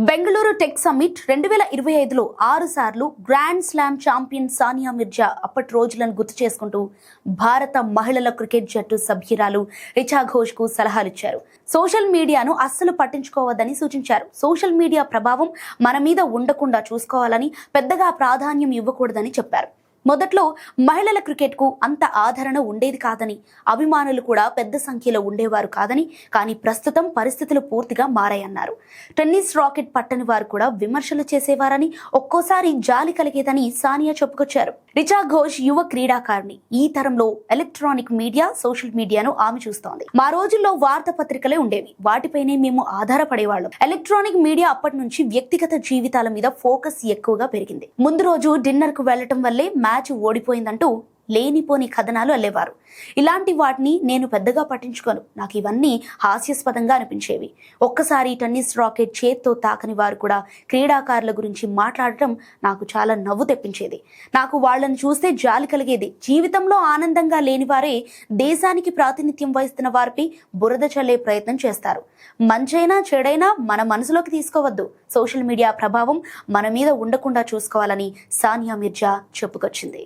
Bengaluru tech summit 2025లో 6 సార్లు grand slam champion Sania Mirza అప్పటి రోజులను గుర్తు చేసుకుంటూ భారత మహిళల క్రికెట్ జట్టు సభ్యురాలు రిచా ఘోష్కు సలహాలిచ్చారు. సోషల్ మీడియాను అస్సలు పట్టించుకోవద్దని సూచించారు. సోషల్ మీడియా ప్రభావం మన మీద ఉండకుండా చూసుకోవాలని, పెద్దగా ప్రాధాన్యం ఇవ్వకూడదని చెప్పారు. మొదట్లో మహిళల క్రికెట్కు అంత ఆదరణ ఉండేది కాదని, అభిమానులు కూడా పెద్ద సంఖ్యలో ఉండేవారు కాదని, కానీ ప్రస్తుతం పరిస్థితులు పూర్తిగా మారాయన్నారు. టెన్నిస్ రాకెట్ పట్టని వారు కూడా విమర్శలు చేసేవారని, ఒక్కోసారి జాలి కలిగేదని సానియా చెప్పుకొచ్చారు. రిచా ఘోష్ యువ క్రీడాకారిణి. ఈ తరంలో ఎలక్ట్రానిక్ మీడియా, సోషల్ మీడియాను ఆమె చూస్తోంది. మా రోజుల్లో వార్తాపత్రికలే ఉండేవి, వాటిపైనే మేము ఆధారపడేవాళ్ళం. ఎలక్ట్రానిక్ మీడియా అప్పటి నుంచి వ్యక్తిగత జీవితాల మీద ఫోకస్ ఎక్కువగా పెరిగింది. ముందు రోజు డిన్నర్ కు వెళ్లటం వల్లే మ్యాచ్ ఓడిపోయిందంటూ లేనిపోని కథనాలు అల్లేవారు. ఇలాంటి వాటిని నేను పెద్దగా పట్టించుకోను. నాకు ఇవన్నీ హాస్యాస్పదంగా అనిపించేవి. ఒక్కసారి టెన్నిస్ రాకెట్ చేత్తో తాకని వారు కూడా క్రీడాకారుల గురించి మాట్లాడటం నాకు చాలా నవ్వు తెప్పించేది. నాకు వాళ్ళని చూస్తే జాలి కలిగేది. జీవితంలో ఆనందంగా లేని వారే దేశానికి ప్రాతినిధ్యం వహిస్తున్న వారిపై బురద చల్లే ప్రయత్నం చేస్తారు. మంచైనా చెడైనా మన మనసులోకి తీసుకోవద్దు. సోషల్ మీడియా ప్రభావం మన మీద ఉండకుండా చూసుకోవాలని సానియా మిర్జా చెప్పుకొచ్చింది.